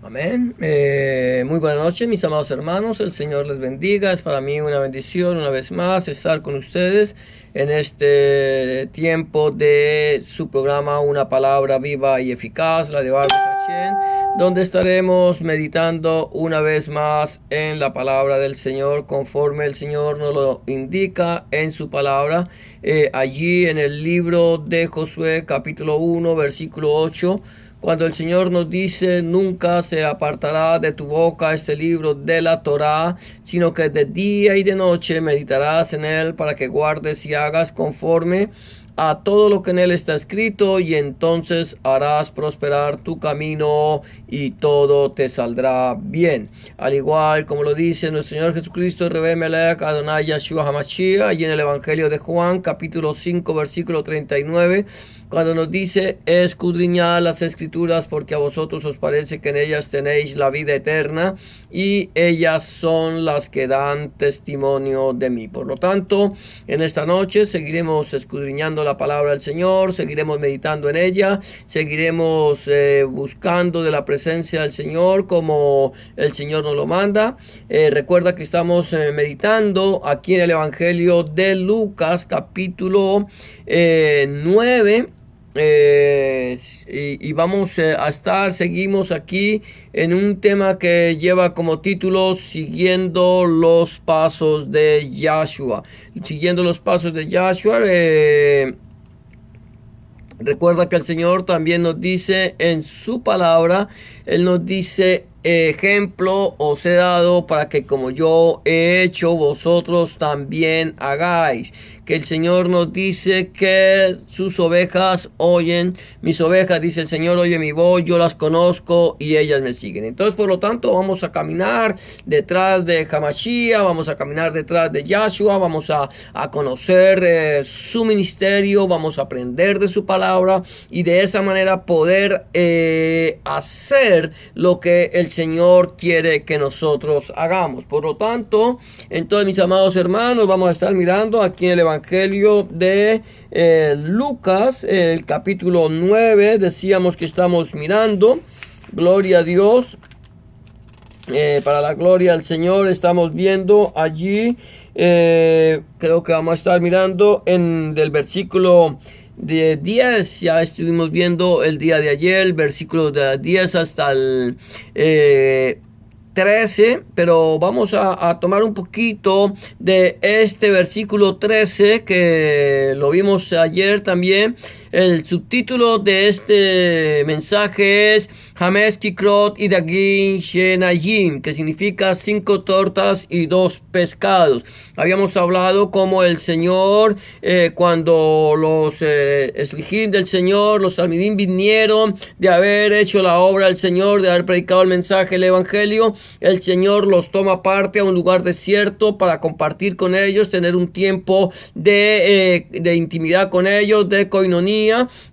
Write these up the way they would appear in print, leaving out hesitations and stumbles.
Amén. Muy buenas noches, mis amados hermanos. El Señor les bendiga. Es para mí una bendición una vez más estar con ustedes en este tiempo de su programa Una Palabra Viva y Eficaz, la de Baruch Hashem, donde estaremos meditando una vez más en la palabra del Señor conforme el Señor nos lo indica en su palabra. Allí en el libro de Josué capítulo 1 versículo 8, cuando el Señor nos dice: nunca se apartará de tu boca este libro de la Torá, sino que de día y de noche meditarás en él, para que guardes y hagas conforme a todo lo que en él está escrito, y entonces harás prosperar tu camino y todo te saldrá bien. Al igual como lo dice nuestro Señor Jesucristo, Rebe Melech Adonai Yeshua HaMashiach, y en el Evangelio de Juan capítulo 5 versículo 39, cuando nos dice: escudriñad las escrituras, porque a vosotros os parece que en ellas tenéis la vida eterna, y ellas son las que dan testimonio de mí. Por lo tanto, en esta noche seguiremos escudriñando la palabra del Señor, seguiremos meditando en ella, seguiremos buscando de la presencia del Señor como el Señor nos lo manda. Recuerda que estamos meditando aquí en el Evangelio de Lucas capítulo 9. Y vamos seguimos aquí en un tema que lleva como título Siguiendo los pasos de Yahshua. Siguiendo los pasos de Yahshua. Recuerda que el Señor también nos dice en su palabra, Él nos dice: ejemplo os he dado para que como yo he hecho, vosotros también hagáis. Que el Señor nos dice que sus ovejas oyen, mis ovejas, dice el Señor, oye mi voz, yo las conozco y ellas me siguen. Entonces, por lo tanto, vamos a caminar detrás de Hamashiach, vamos a caminar detrás de Yahshua, vamos a conocer su ministerio, vamos a aprender de su palabra, y de esa manera poder hacer lo que el Señor quiere que nosotros hagamos. Por lo tanto, entonces, mis amados hermanos, vamos a estar mirando aquí en el Evangelio de Lucas, el capítulo 9, decíamos que estamos mirando. Gloria a Dios. Para la gloria del Señor estamos viendo allí, creo que vamos a estar mirando del versículo de 10, ya estuvimos viendo el día de ayer, el versículo de 10 hasta el 13, pero vamos a tomar un poquito de este versículo 13 que lo vimos ayer también. El subtítulo de este mensaje es Hamesh Kikrot y Dagim Shenayim, que significa 5 tortas y 2 pescados. Habíamos hablado como el Señor, cuando los Eslijim del Señor, los Talmidim, vinieron de haber hecho la obra del Señor, de haber predicado el mensaje, el Evangelio, el Señor los toma aparte a un lugar desierto para compartir con ellos, tener un tiempo de intimidad con ellos, de coinonía.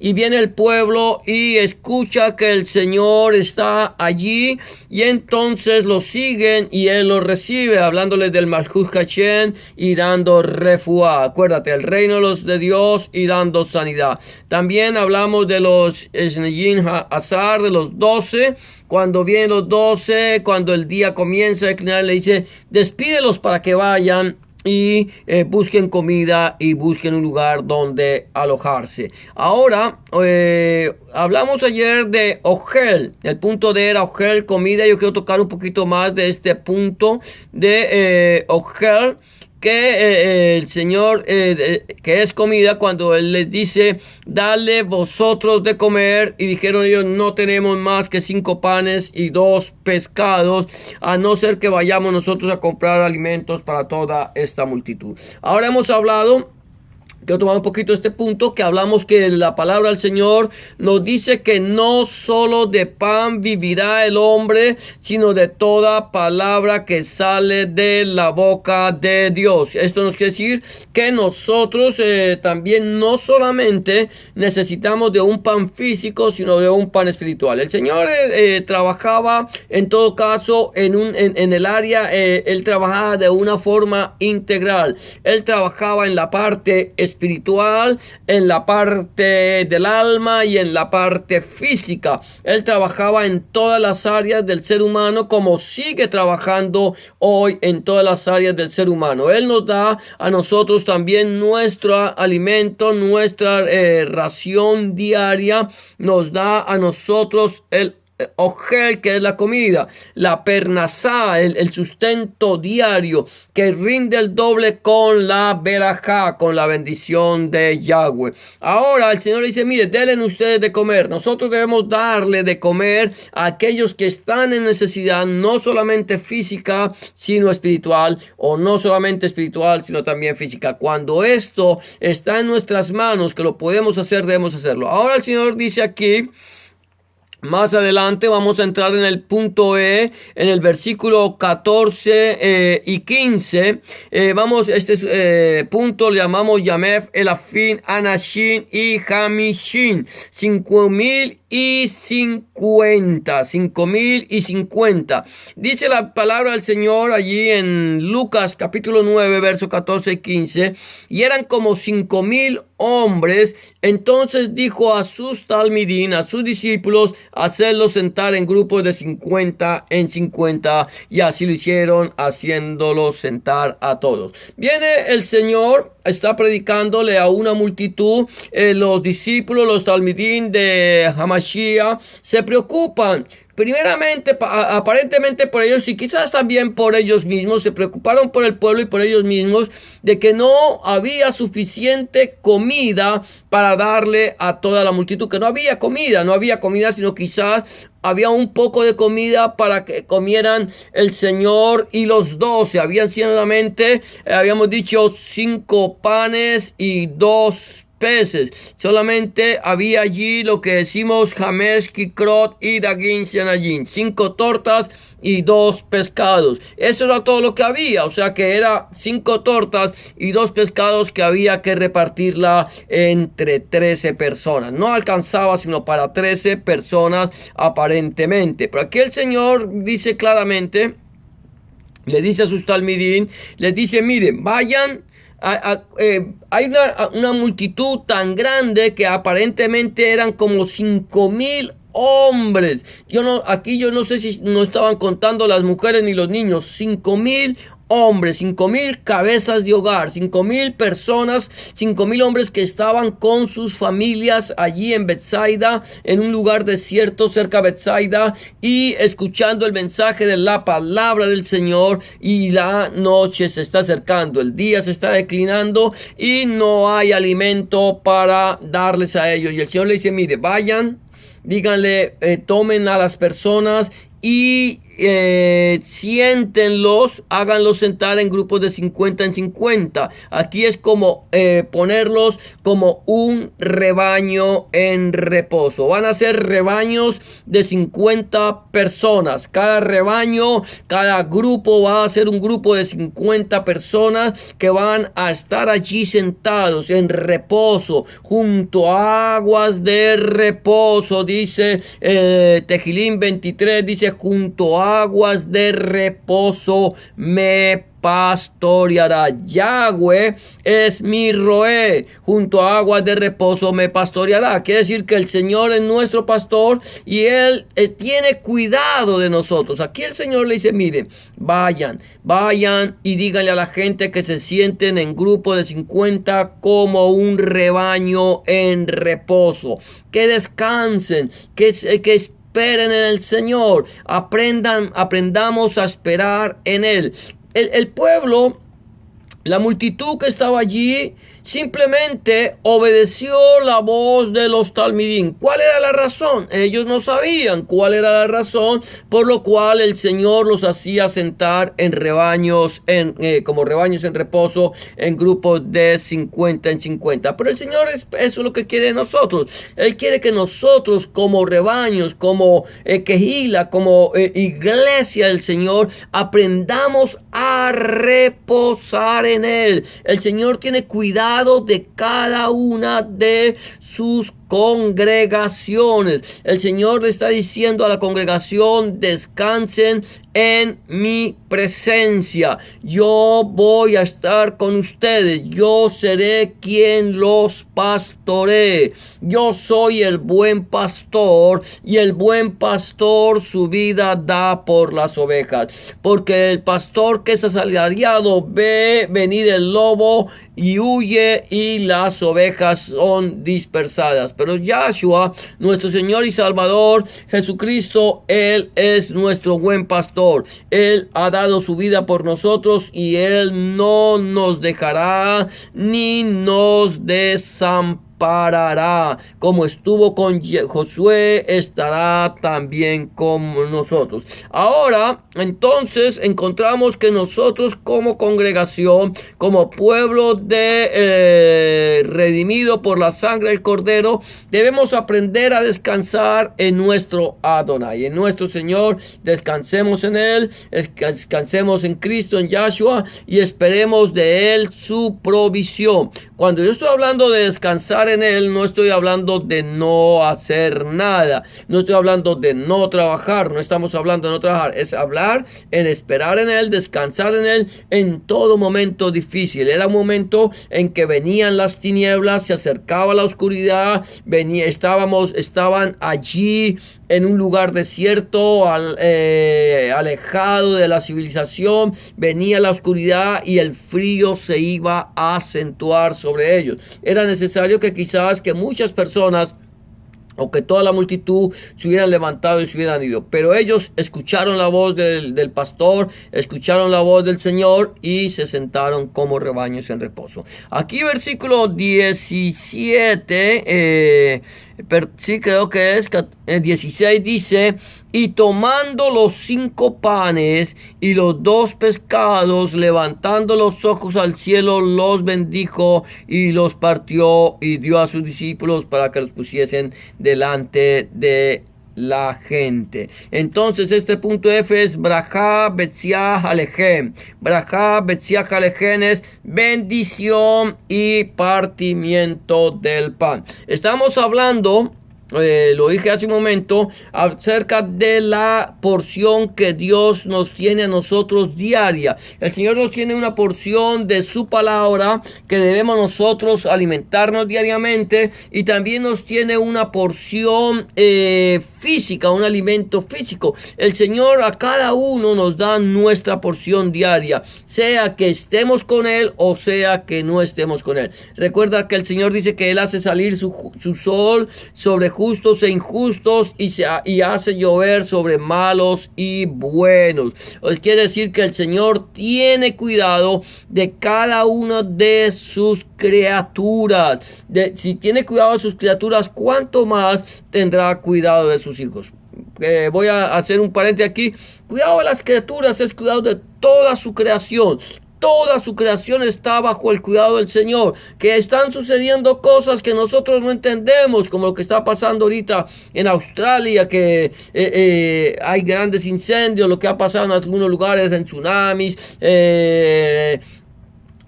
Y viene el pueblo y escucha que el Señor está allí, y entonces lo siguen y Él los recibe, hablándole del Malchut Hashem y dando refuá. Acuérdate, el reino de Dios y dando sanidad. También hablamos de los Eshneyim Hazar, de los 12. Cuando vienen los 12, cuando el día comienza a declinar, le dice: despídelos para que vayan y busquen comida y busquen un lugar donde alojarse. Ahora, hablamos ayer de Ogel. El punto de era Ogel, comida. Yo quiero tocar un poquito más de este punto de Ogel, que el Señor, que es comida, cuando Él les dice: dale vosotros de comer, y dijeron ellos: no tenemos más que 5 panes y 2 pescados, a no ser que vayamos nosotros a comprar alimentos para toda esta multitud. Ahora hemos hablado Quiero tomar un poquito este punto que hablamos, que la palabra del Señor nos dice que no solo de pan vivirá el hombre, sino de toda palabra que sale de la boca de Dios. Esto nos quiere decir que nosotros también no solamente necesitamos de un pan físico, sino de un pan espiritual. El Señor trabajaba en todo caso en el área, Él trabajaba de una forma integral. Él trabajaba en la parte espiritual espiritual, en la parte del alma y en la parte física. Él trabajaba en todas las áreas del ser humano, como sigue trabajando hoy en todas las áreas del ser humano. Él nos da a nosotros también nuestro alimento, nuestra ración diaria, nos da a nosotros el Ogel, que es la comida, la pernasá, el sustento diario, que rinde el doble con la verajá, con la bendición de Yahweh. Ahora el Señor dice, mire, denle ustedes de comer. Nosotros debemos darle de comer a aquellos que están en necesidad, no solamente física, sino espiritual, o no solamente espiritual, sino también física. Cuando esto está en nuestras manos, que lo podemos hacer, debemos hacerlo. Ahora el Señor dice aquí, más adelante vamos a entrar en el punto E, en el versículo 14 y 15. Punto le llamamos Yamef, Elafin, Anashin y Hamishin. 5,050. 5,050. Dice la palabra del Señor allí en Lucas capítulo 9, verso 14 y 15. Y eran como 5,000 hombres. Entonces dijo a sus talmidín, a sus discípulos, hacerlos sentar en grupos de 50 en 50, y así lo hicieron, haciéndolos sentar a todos. Viene el Señor, está predicándole a una multitud. Los discípulos, los talmidín de Hamashiach, se preocupan. Primeramente, aparentemente por ellos y quizás también por ellos mismos, se preocuparon por el pueblo y por ellos mismos, de que no había suficiente comida para darle a toda la multitud, que no había comida, sino quizás había un poco de comida para que comieran el Señor y los 12. Habían solamente, habíamos dicho, 5 panes y 2 peces. Solamente había allí lo que decimos Hamesh, Kikrot y Dagin Shenajin, 5 tortas y 2 pescados. Eso era todo lo que había, o sea que era 5 tortas y 2 pescados que había que repartirla entre 13 personas. No alcanzaba sino para 13 personas aparentemente. Pero aquí el Señor dice claramente, le dice a sus talmidín, les dice, miren, vayan. Hay una multitud tan grande que aparentemente eran como 5,000 hombres. Aquí yo no sé si no estaban contando las mujeres ni los niños. 5,000 hombres, 5,000 cabezas de hogar, 5,000 personas, 5,000 hombres que estaban con sus familias allí en Betsaida, en un lugar desierto cerca de Betsaida, y escuchando el mensaje de la palabra del Señor. Y la noche se está acercando, el día se está declinando y no hay alimento para darles a ellos. Y el Señor le dice, mire, vayan, díganle, tomen a las personas y siéntenlos, háganlos sentar en grupos de 50 en 50. Aquí es como ponerlos como un rebaño en reposo. Van a ser rebaños de 50 personas. Cada rebaño, cada grupo va a ser un grupo de 50 personas que van a estar allí sentados en reposo, junto a aguas de reposo. Dice Tehillim 23, dice, junto a aguas de reposo me pastoreará. Yahweh es mi roé, junto a aguas de reposo me pastoreará. Quiere decir que el Señor es nuestro pastor y Él tiene cuidado de nosotros. Aquí el Señor le dice, miren, vayan y díganle a la gente que se sienten en grupo de 50 como un rebaño en reposo, que descansen, que esperen en el Señor, aprendamos a esperar en Él. El pueblo, la multitud que estaba allí, simplemente obedeció la voz de los talmidín. ¿Cuál era la razón? Ellos no sabían cuál era la razón por lo cual el Señor los hacía sentar en rebaños, como rebaños en reposo, en grupos de 50 en 50. Pero el Señor eso es lo que quiere de nosotros. Él quiere que nosotros como rebaños, como quejila, como iglesia del Señor, aprendamos a reposar en Él. El Señor tiene cuidado de cada una de sus congregaciones. El Señor le está diciendo a la congregación, descansen en mi presencia. Yo voy a estar con ustedes. Yo seré quien los pastoree. Yo soy el buen pastor, y el buen pastor su vida da por las ovejas. Porque el pastor que es asalariado ve venir el lobo y huye, y las ovejas son dispersadas. Pero Yahshua, nuestro Señor y Salvador, Jesucristo, Él es nuestro buen pastor. Él ha dado su vida por nosotros, y Él no nos dejará ni nos desamparará. Como estuvo con Josué, estará también con nosotros. Ahora, entonces, encontramos que nosotros como congregación, como pueblo redimido por la sangre del Cordero, debemos aprender a descansar en nuestro Adonai, en nuestro Señor. Descansemos en Él, descansemos en Cristo, en Yahshua, y esperemos de Él su provisión. Cuando yo estoy hablando de descansar en Él, no estoy hablando de no hacer nada, no estoy hablando de no trabajar, no estamos hablando de no trabajar, es hablar en esperar en Él, descansar en Él en todo momento difícil. Era un momento en que venían las tinieblas, se acercaba la oscuridad, estaban allí en un lugar desierto, alejado de la civilización. Venía la oscuridad y el frío se iba a acentuar sobre ellos. Era necesario que quizás que muchas personas, o que toda la multitud, se hubieran levantado y se hubieran ido. Pero ellos escucharon la voz del pastor, escucharon la voz del Señor, y se sentaron como rebaños en reposo. Aquí versículo 17, sí creo que es 16, dice: y tomando los 5 panes y los 2 pescados, levantando los ojos al cielo, los bendijo y los partió, y dio a sus discípulos para que los pusiesen delante de la gente. Entonces este punto F es Brajá Betziah Alejem. Brajá Betziah Alejem es bendición y partimiento del pan. Estamos hablando, lo dije hace un momento, acerca de la porción que Dios nos tiene a nosotros diaria. El Señor nos tiene una porción de su palabra que debemos nosotros alimentarnos diariamente, y también nos tiene una porción física, un alimento físico. El Señor a cada uno nos da nuestra porción diaria, sea que estemos con Él o sea que no estemos con Él. Recuerda que el Señor dice que Él hace salir su sol sobre justos e injustos, y hace llover sobre malos y buenos. Quiere decir que el Señor tiene cuidado de cada una de sus criaturas. Si tiene cuidado de sus criaturas, ¿cuánto más tendrá cuidado de sus hijos? Voy a hacer un paréntesis aquí. Cuidado de las criaturas es cuidado de toda su creación. Toda su creación está bajo el cuidado del Señor. Que están sucediendo cosas que nosotros no entendemos, como lo que está pasando ahorita en Australia, que hay grandes incendios, lo que ha pasado en algunos lugares, en tsunamis,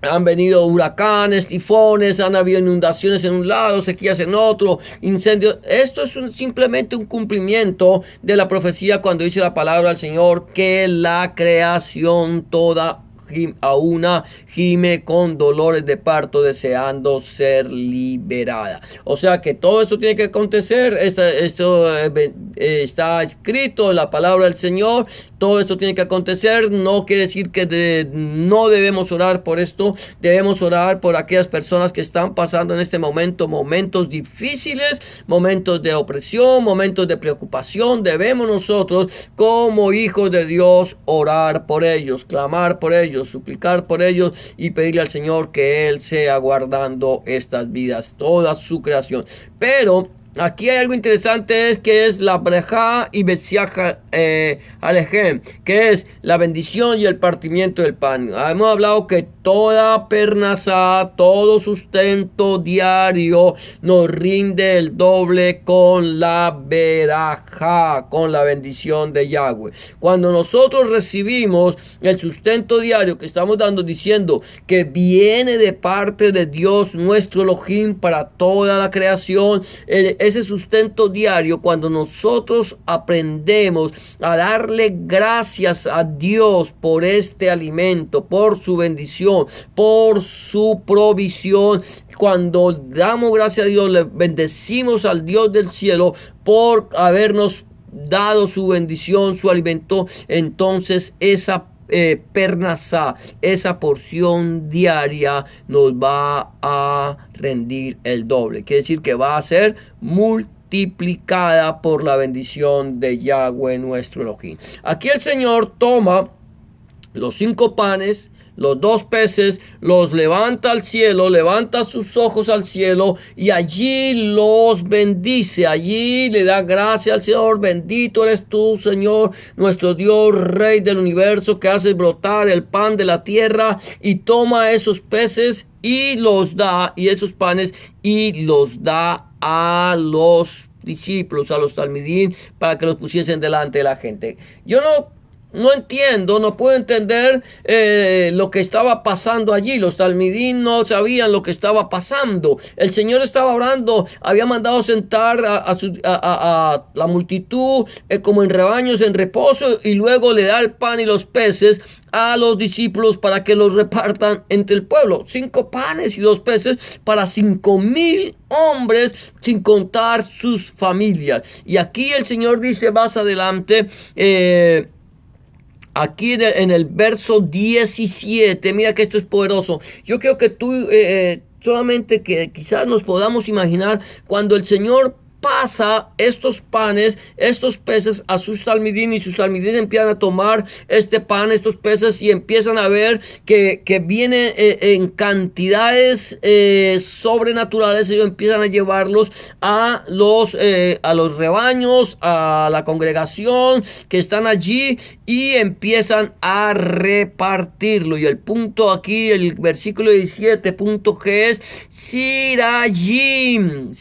han venido huracanes, tifones, han habido inundaciones en un lado, sequías en otro, incendios. Esto es simplemente un cumplimiento de la profecía cuando dice la palabra del Señor que la creación toda a una gime con dolores de parto, deseando ser liberada. O sea que todo esto tiene que acontecer. Esto está escrito en la palabra del Señor. Todo esto tiene que acontecer. No quiere decir que no debemos orar por esto. Debemos orar por aquellas personas que están pasando en este momento momentos difíciles, momentos de opresión, momentos de preocupación. Debemos nosotros, como hijos de Dios, orar por ellos, clamar por ellos, suplicar por ellos, y pedirle al Señor que Él sea guardando estas vidas, toda su creación. Pero aquí hay algo interesante, es que es la Brejá y Betziah Alejem, que es la bendición y el partimiento del pan. Hemos hablado que toda pernasá, todo sustento diario nos rinde el doble con la Berajá, con la bendición de Yahweh. Cuando nosotros recibimos el sustento diario que estamos dando, diciendo que viene de parte de Dios nuestro Elohim para toda la creación, ese sustento diario, cuando nosotros aprendemos a darle gracias a Dios por este alimento, por su bendición, por su provisión. Cuando damos gracias a Dios, le bendecimos al Dios del cielo por habernos dado su bendición, su alimento. Entonces esa pernasá, esa porción diaria nos va a rendir el doble. Quiere decir que va a ser multiplicada por la bendición de Yahweh nuestro Elohim. Aquí el Señor toma los 5 panes, los 2 peces, los levanta al cielo, levanta sus ojos al cielo y allí los bendice. Allí le da gracias al Señor. Bendito eres tú, Señor, nuestro Dios, Rey del universo, que haces brotar el pan de la tierra. Y toma esos peces y los da, y esos panes, y los da a los discípulos, a los talmidín, para que los pusiesen delante de la gente. Yo no entiendo, no puedo entender lo que estaba pasando allí. Los talmidín no sabían lo que estaba pasando. El Señor estaba orando, había mandado sentar a la multitud como en rebaños en reposo, y luego le da el pan y los peces a los discípulos para que los repartan entre el pueblo. 5 panes y 2 peces para 5,000 hombres, sin contar sus familias. Y aquí el Señor dice más adelante, aquí en el verso 17, mira que esto es poderoso. Yo creo que tú, solamente que quizás nos podamos imaginar cuando el Señor pasa estos panes, estos peces a sus talmidín, y sus talmidín empiezan a tomar este pan, estos peces, y empiezan a ver que vienen en cantidades sobrenaturales. Ellos empiezan a llevarlos a los rebaños, a la congregación que están allí, y empiezan a repartirlo. Y el punto aquí, el versículo 17, punto que es Sirayim,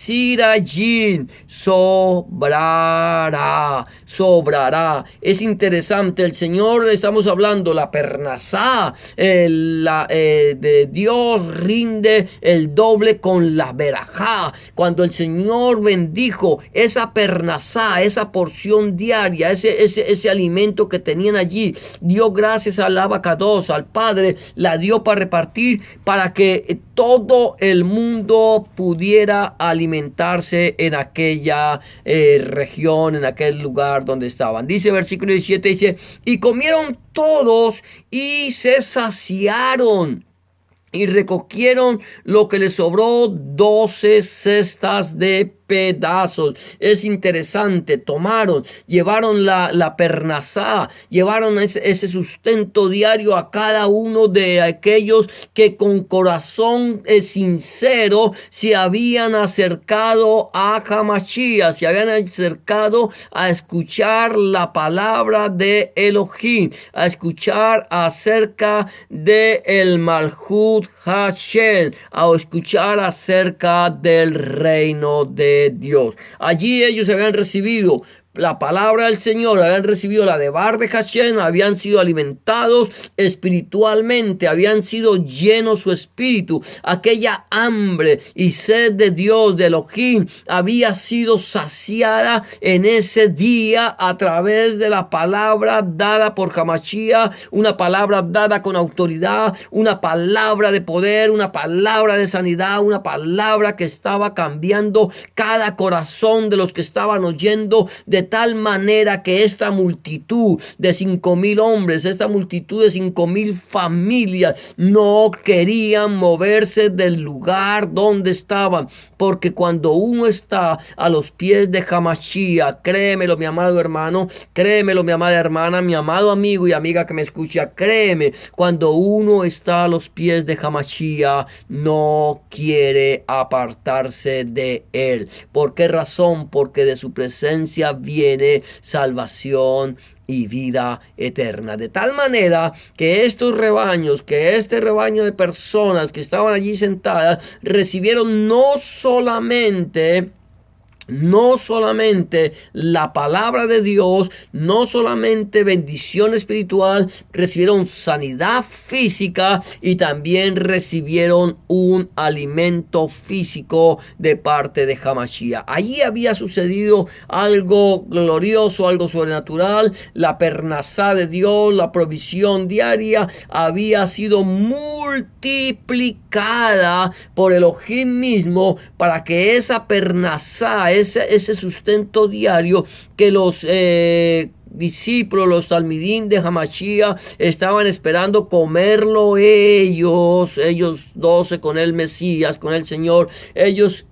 sobrará. Es interesante, el Señor, estamos hablando, la pernasá, de Dios rinde el doble con la verajá. Cuando el Señor bendijo esa pernasá, esa porción diaria, ese alimento que tenían allí, dio gracias al Abacados, al Padre, la dio para repartir, para que todo el mundo pudiera alimentarse en aquella región, en aquel lugar donde estaban. Dice versículo 17, dice, y comieron todos y se saciaron, y recogieron lo que les sobró, 12 cestas de pedazos. Es interesante, llevaron la pernasá, llevaron ese sustento diario a cada uno de aquellos que con corazón sincero se habían acercado a Hamashiach, se habían acercado a escuchar la palabra de Elohim, a escuchar acerca de el Malhut Hashem, a escuchar acerca del reino de Dios. Allí ellos habían recibido la palabra del Señor, habían recibido la de Bar de Hashem, habían sido alimentados espiritualmente, habían sido llenos su espíritu. Aquella hambre y sed de Dios, de Elohim, había sido saciada en ese día a través de la palabra dada por Hamashiach, una palabra dada con autoridad, una palabra de poder, una palabra de sanidad, una palabra que estaba cambiando cada corazón de los que estaban oyendo, de tal manera que esta multitud de 5,000 hombres, esta multitud de 5,000 familias no querían moverse del lugar donde estaban, porque cuando uno está a los pies de Hamashiach, créemelo mi amado hermano, créemelo mi amada hermana, mi amado amigo y amiga que me escucha, créeme, cuando uno está a los pies de Hamashiach no quiere apartarse de él. ¿Por qué razón? Porque de su presencia viene salvación y vida eterna. De tal manera que estos rebaños, que este rebaño de personas que estaban allí sentadas, recibieron no solamente no solamente la palabra de Dios, no solamente bendición espiritual, recibieron sanidad física y también recibieron un alimento físico de parte de Hamashiach. Allí había sucedido algo glorioso, algo sobrenatural. La pernasá de Dios, la provisión diaria había sido multiplicada por Elohim mismo para que esa pernasá, ese sustento diario que los discípulos, los talmidín de Hamashiach estaban esperando comerlo ellos 12 con el Mesías, con el Señor, ellos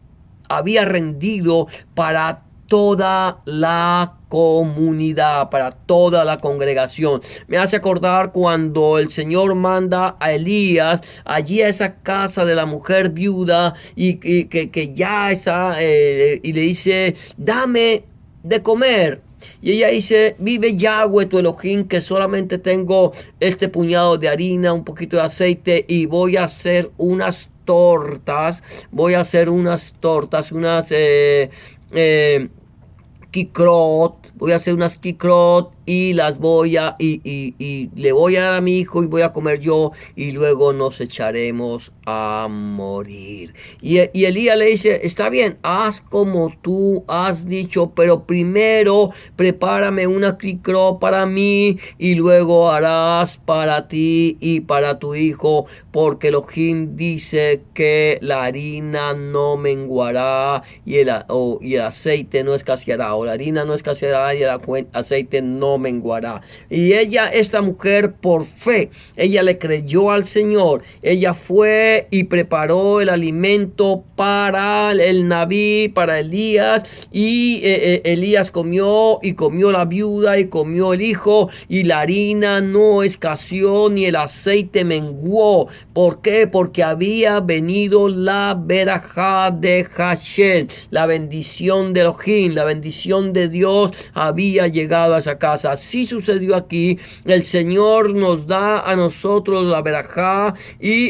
había rendido para toda la comunidad, para toda la congregación. Me hace acordar cuando el Señor manda a Elías allí a esa casa de la mujer viuda y que ya está y le dice, dame de comer. Y ella dice, vive Yahweh tu Elohim, que solamente tengo este puñado de harina, un poquito de aceite y voy a hacer unas tortas, unas kikrot, voy a hacer unas kikrot y las voy a, y le voy a dar a mi hijo y voy a comer yo y luego nos echaremos a morir. Y Elías le dice, está bien, haz como tú has dicho, pero primero prepárame una kikrot para mí y luego harás para ti y para tu hijo, porque Elohim dice que la harina no menguará y el aceite no escaseará, o la harina no escaseará y el aceite no menguará. Y ella, esta mujer, por fe, ella le creyó al Señor. Ella fue y preparó el alimento para el Nabí, para Elías, y Elías comió, y comió la viuda, y comió el hijo, y la harina no escaseó, ni el aceite menguó. ¿Por qué? Porque había venido la verajá de Hashem, la bendición de Elohim, la bendición de Dios había llegado a esa casa. Así sucedió aquí. El Señor nos da a nosotros la verajá y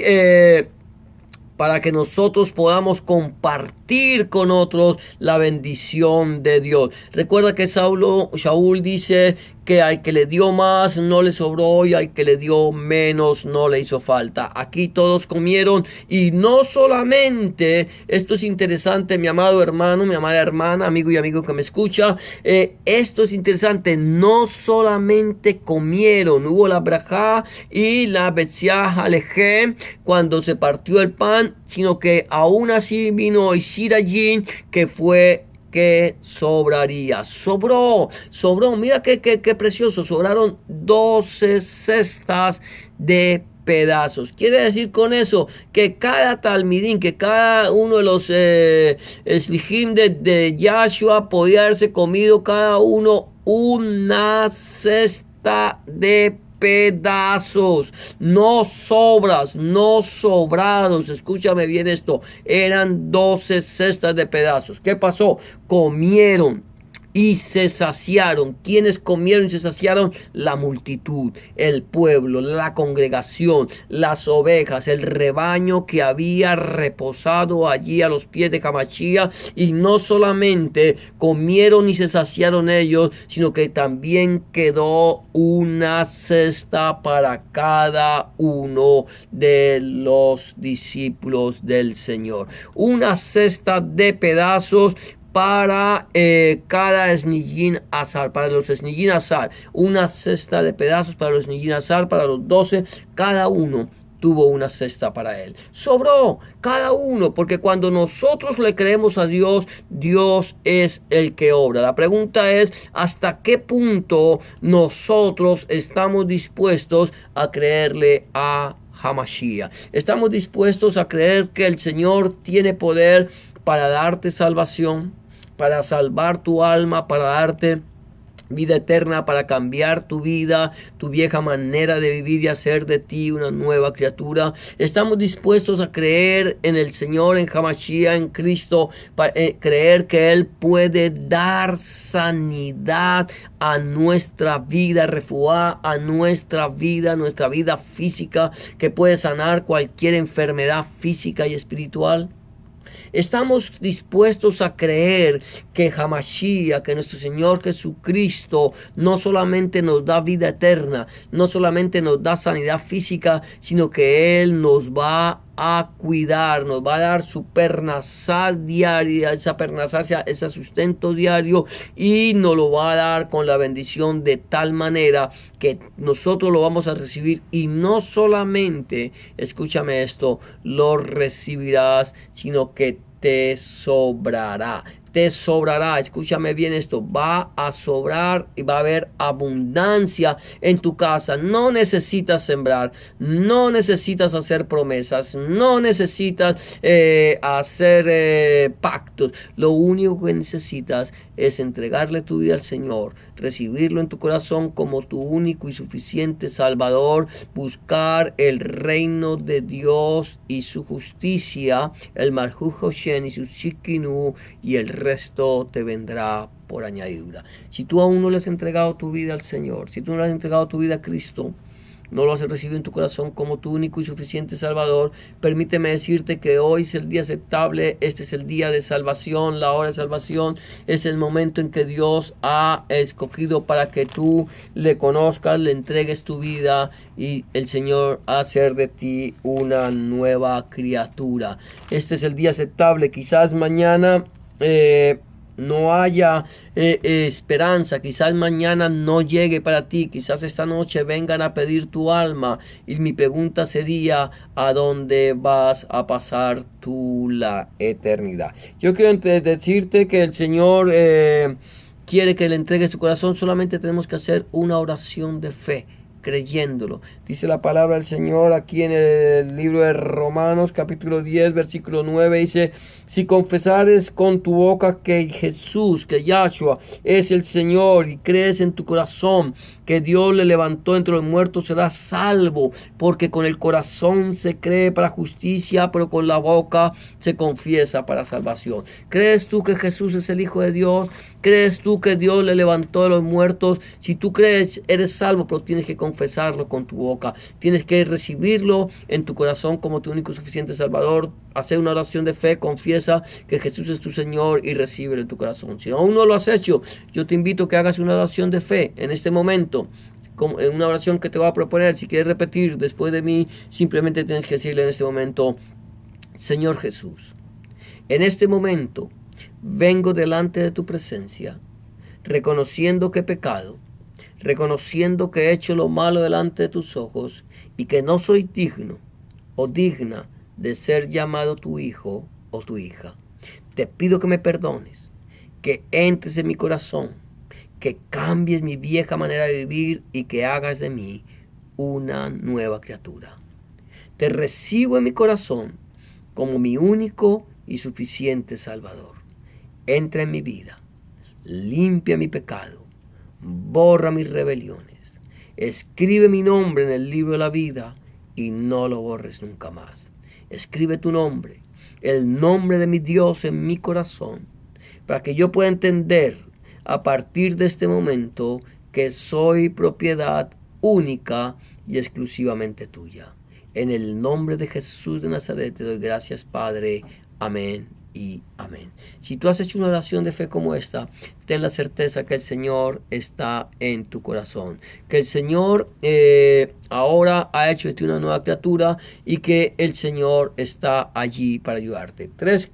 para que nosotros podamos compartir con otros la bendición de Dios. Recuerda que Shaul dice que al que le dio más no le sobró y al que le dio menos no le hizo falta. Aquí todos comieron y no solamente, esto es interesante, mi amado hermano, mi amada hermana, amigo y amigo que me escucha, esto es interesante, no solamente comieron, hubo la brajá y la betziah alejem cuando se partió el pan, sino que aún así vino Ishirajin, que fue que sobró, mira qué precioso, sobraron 12 cestas de pedazos. Quiere decir con eso que cada talmidín, que cada uno de los eslijim de Yahshua podía haberse comido cada uno una cesta de pedazos, no sobras, no sobrados. Escúchame bien esto, eran 12 cestas de pedazos. ¿Qué pasó? Comieron y se saciaron. ¿Quiénes comieron y se saciaron? La multitud, el pueblo, la congregación, las ovejas, el rebaño que había reposado allí a los pies de Hamashiach. Y no solamente comieron y se saciaron ellos, sino que también quedó una cesta para cada uno de los discípulos del Señor. Una cesta de pedazos para cada esnillín azar, para los esnillín azar, una cesta de pedazos para los esnillín azar, para los 12, cada uno tuvo una cesta para él. Sobró cada uno, porque cuando nosotros le creemos a Dios, Dios es el que obra. La pregunta es, ¿hasta qué punto nosotros estamos dispuestos a creerle a Hamashiach? ¿Estamos dispuestos a creer que el Señor tiene poder para darte salvación, para salvar tu alma, para darte vida eterna, para cambiar tu vida, tu vieja manera de vivir y hacer de ti una nueva criatura? Estamos dispuestos a creer en el Señor, en Hamashiach, en Cristo, creer que Él puede dar sanidad a nuestra vida, refuá a nuestra vida física, que puede sanar cualquier enfermedad física y espiritual. Estamos dispuestos a creer que Hamashiach, que nuestro Señor Jesucristo, no solamente nos da vida eterna, no solamente nos da sanidad física, sino que Él nos va a cuidar, nos va a dar su pernazal diaria, esa pernazacia, ese sustento diario, y nos lo va a dar con la bendición de tal manera que nosotros lo vamos a recibir, y no solamente, escúchame esto, lo recibirás, sino que te sobrará. Te sobrará, escúchame bien esto, va a sobrar y va a haber abundancia en tu casa. No necesitas sembrar, no necesitas hacer promesas, no necesitas hacer pactos. Lo único que necesitas es entregarle tu vida al Señor, recibirlo en tu corazón como tu único y suficiente Salvador, buscar el reino de Dios y su justicia, el Malhut Hoshen y su Shikinu, y el resto te vendrá por añadidura. Si tú aún no le has entregado tu vida al Señor, si tú no le has entregado tu vida a Cristo, no lo has recibido en tu corazón como tu único y suficiente Salvador, permíteme decirte que hoy es el día aceptable. Este es el día de salvación, la hora de salvación. Es el momento en que Dios ha escogido para que tú le conozcas, le entregues tu vida, y el Señor hacer de ti una nueva criatura. Este es el día aceptable. Quizás mañana no haya esperanza, quizás mañana no llegue para ti, quizás esta noche vengan a pedir tu alma, y mi pregunta sería: ¿a dónde vas a pasar tú la eternidad? Yo quiero decirte que el Señor quiere que le entregues tu corazón. Solamente tenemos que hacer una oración de fe, creyéndolo. Dice la palabra del Señor aquí en el libro de Romanos capítulo 10 versículo 9, dice: si confesares con tu boca que Jesús, que Yahshua es el Señor, y crees en tu corazón que Dios le levantó entre los muertos, serás salvo, porque con el corazón se cree para justicia, pero con la boca se confiesa para salvación. ¿Crees tú que Jesús es el Hijo de Dios? ¿Crees tú que Dios le levantó de los muertos? Si tú crees, eres salvo, pero tienes que confesarlo con tu boca. Tienes que recibirlo en tu corazón como tu único y suficiente Salvador. Hacer una oración de fe, confiesa que Jesús es tu Señor y recíbelo en tu corazón. Si aún no lo has hecho, yo te invito a que hagas una oración de fe en este momento. En una oración que te voy a proponer. Si quieres repetir después de mí, simplemente tienes que decirle en este momento: Señor Jesús, en este momento vengo delante de tu presencia, reconociendo que he pecado, reconociendo que he hecho lo malo delante de tus ojos, y que no soy digno o digna de ser llamado tu hijo o tu hija. Te pido que me perdones, que entres en mi corazón, que cambies mi vieja manera de vivir, y que hagas de mí una nueva criatura. Te recibo en mi corazón como mi único y suficiente Salvador. Entra en mi vida, limpia mi pecado, borra mis rebeliones, escribe mi nombre en el libro de la vida y no lo borres nunca más. Escribe tu nombre, el nombre de mi Dios, en mi corazón, para que yo pueda entender a partir de este momento que soy propiedad única y exclusivamente tuya. En el nombre de Jesús de Nazaret te doy gracias, Padre. Amén y amén. Si tú has hecho una oración de fe como esta, ten la certeza que el Señor está en tu corazón, que el Señor ahora ha hecho de ti una nueva criatura, y que el Señor está allí para ayudarte. Tres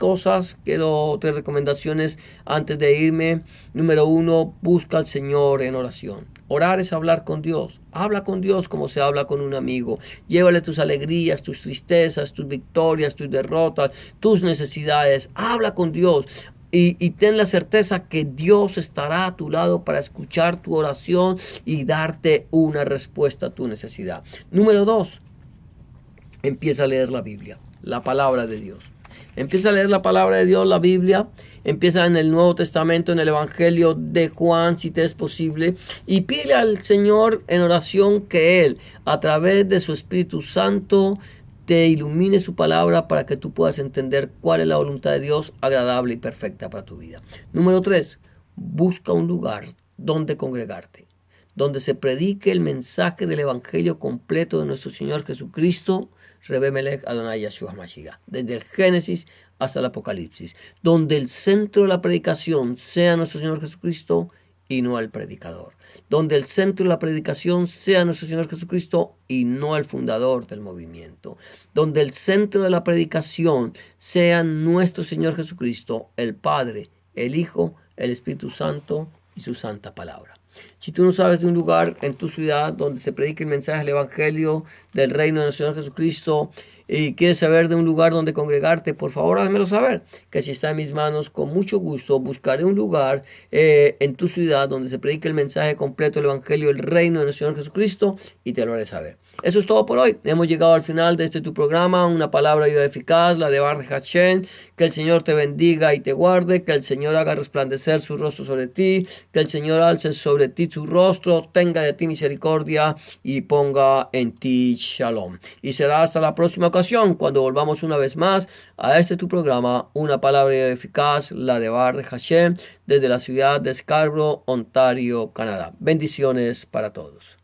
recomendaciones antes de irme. Número 1, busca al Señor en oración. Orar es hablar con Dios. Habla con Dios como se habla con un amigo. Llévale tus alegrías, tus tristezas, tus victorias, tus derrotas, tus necesidades. Habla con Dios. Y ten la certeza que Dios estará a tu lado para escuchar tu oración y darte una respuesta a tu necesidad. Número 2, empieza a leer la Biblia, la palabra de Dios. Empieza a leer la palabra de Dios, la Biblia. Empieza en el Nuevo Testamento, en el Evangelio de Juan, si te es posible, y pide al Señor en oración que Él, a través de su Espíritu Santo, te ilumine su palabra para que tú puedas entender cuál es la voluntad de Dios, agradable y perfecta para tu vida. Número 3, busca un lugar donde congregarte donde se predique el mensaje del Evangelio completo de nuestro Señor Jesucristo, Rebe Melech Adonai Yahshua Mashiach, desde el Génesis hasta el Apocalipsis, donde el centro de la predicación sea nuestro Señor Jesucristo y no el predicador, donde el centro de la predicación sea nuestro Señor Jesucristo y no el fundador del movimiento, donde el centro de la predicación sea nuestro Señor Jesucristo, el Padre, el Hijo, el Espíritu Santo y su santa palabra. Si tú no sabes de un lugar en tu ciudad donde se predique el mensaje del Evangelio del reino de nuestro Señor Jesucristo y quieres saber de un lugar donde congregarte, por favor házmelo saber, que si está en mis manos, con mucho gusto buscaré un lugar en tu ciudad donde se predique el mensaje completo del Evangelio del reino de nuestro Señor Jesucristo y te lo haré saber. Eso es todo por hoy. Hemos llegado al final de tu programa, una palabra de vida eficaz, la de Baruch Hashem. Que el Señor te bendiga y te guarde, que el Señor haga resplandecer su rostro sobre ti, que el Señor alce sobre ti su rostro, tenga de ti misericordia y ponga en ti shalom. Y será hasta la próxima ocasión cuando volvamos una vez más a tu programa, una palabra de vida eficaz, la de Baruch Hashem, desde la ciudad de Scarborough, Ontario, Canadá. Bendiciones para todos.